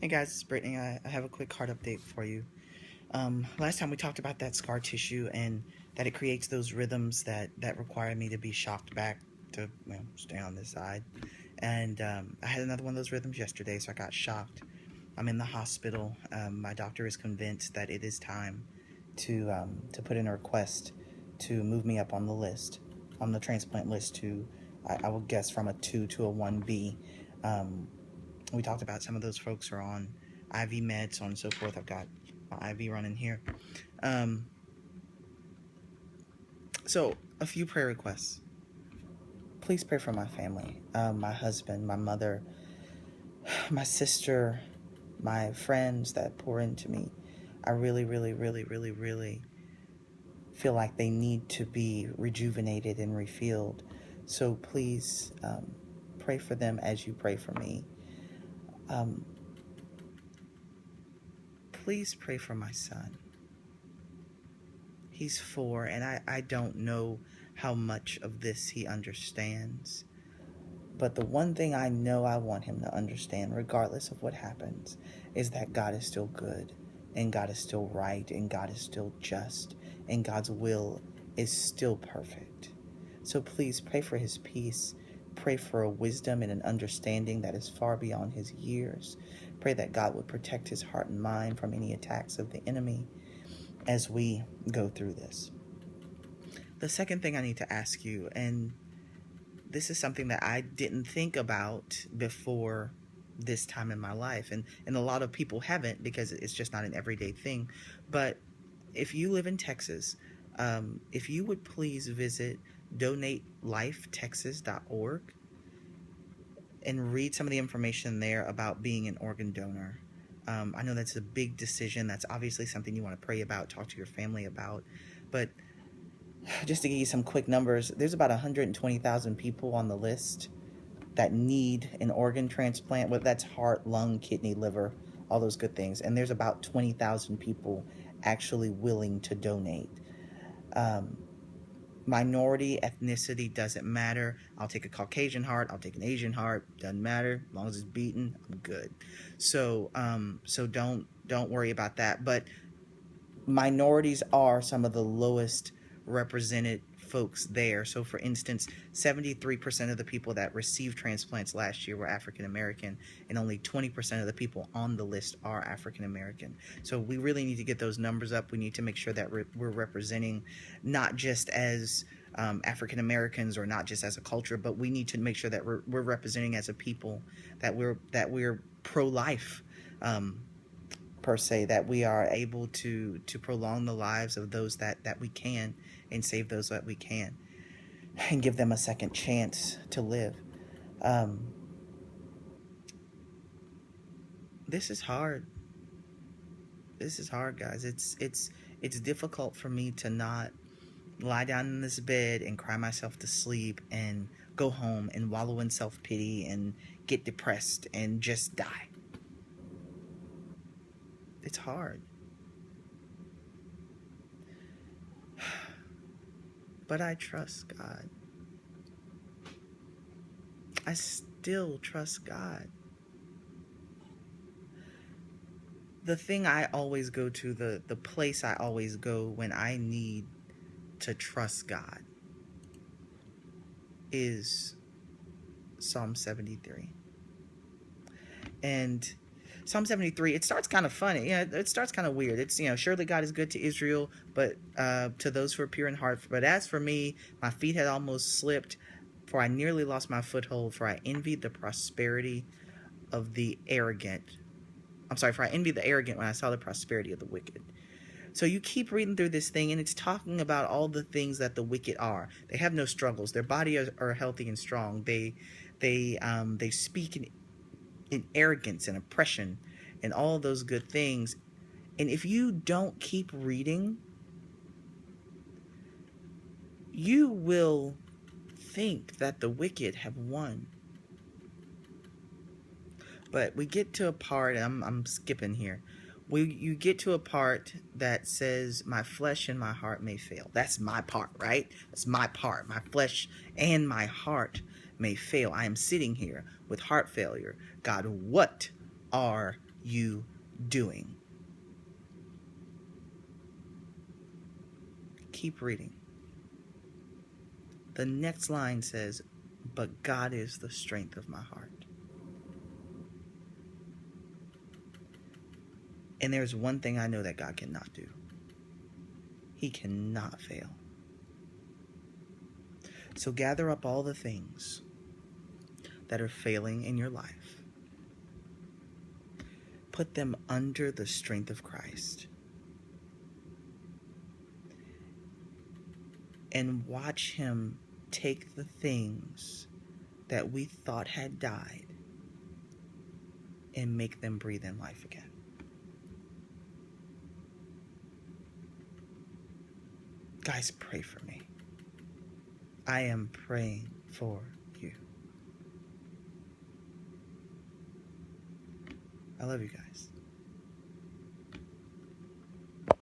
Hey guys, it's Brittany. I have a quick heart update for you. Last time we talked about that scar tissue and that it creates those rhythms that require me to be shocked back to stay on this side. And I had another one of those rhythms yesterday, so I got shocked. I'm in the hospital. My doctor is convinced that it is time to put in a request to move me up on the list, on the transplant list to, I will guess, from a 2 to a 1B. We talked about some of those folks are on IV meds, so on and so forth. I've got my IV running here. So a few prayer requests. Please pray for my family, my husband, my mother, my sister, my friends that pour into me. I really, really, really, really, really feel like they need to be rejuvenated and refilled. So please pray for them as you pray for me. Please pray for my son. He's 4, and I don't know how much of this he understands. But the one thing I know I want him to understand, regardless of what happens, is that God is still good, and God is still right, and God is still just, and God's will is still perfect. So please pray for his peace. Pray for a wisdom and an understanding that is far beyond his years. Pray that God would protect his heart and mind from any attacks of the enemy as we go through this. The second thing I need to ask you, and this is something that I didn't think about before this time in my life, and a lot of people haven't because it's just not an everyday thing, but if you live in Texas, if you would please visit donatelifetexas.org and read some of the information there about being an organ donor. I know that's a big decision. That's obviously something you want to pray about, talk to your family about. But just to give you some quick numbers, there's about 120,000 people on the list that need an organ transplant. Well, that's heart, lung, kidney, liver, all those good things. And there's about 20,000 people actually willing to donate. Minority, ethnicity doesn't matter. I'll take a Caucasian heart. I'll take an Asian heart. Doesn't matter. As long as it's beaten, I'm good. So don't worry about that. But minorities are some of the lowest represented folks there. So for instance, 73% of the people that received transplants last year were African American, and only 20% of the people on the list are African American. So we really need to get those numbers up. We need to make sure that we're representing not just as African Americans or not just as a culture, but we need to make sure that we're representing as a people, that we're pro-life, per se, that we are able to prolong the lives of those that we can, and save those that we can, and give them a second chance to live. This is hard. This is hard, guys. It's difficult for me to not lie down in this bed and cry myself to sleep and go home and wallow in self-pity and get depressed and just die. It's hard. But I trust God. I still trust God. The thing I always go to, the place I always go when I need to trust God, is Psalm 73. And Psalm 73, it starts kind of funny. It starts kind of weird. It's, surely God is good to Israel, but to those who are pure in heart. But as for me, my feet had almost slipped, for I nearly lost my foothold, for I envied the prosperity of the arrogant. For I envied the arrogant when I saw the prosperity of the wicked. So you keep reading through this thing, and it's talking about all the things that the wicked are. They have no struggles. Their bodies are healthy and strong. They speak in arrogance and oppression and all those good things. And if you don't keep reading, you will think that the wicked have won. But we get to a part, and I'm skipping here. You get to a part that says, my flesh and my heart may fail. That's my part, right? That's my part. My flesh and my heart may fail. I am sitting here with heart failure. God, what are you doing? Keep reading. The next line says, but God is the strength of my heart. And there's one thing I know that God cannot do. He cannot fail. So gather up all the things that are failing in your life. Put them under the strength of Christ. And watch him take the things that we thought had died and make them breathe in life again. Guys, pray for me. I am praying for you. I love you guys.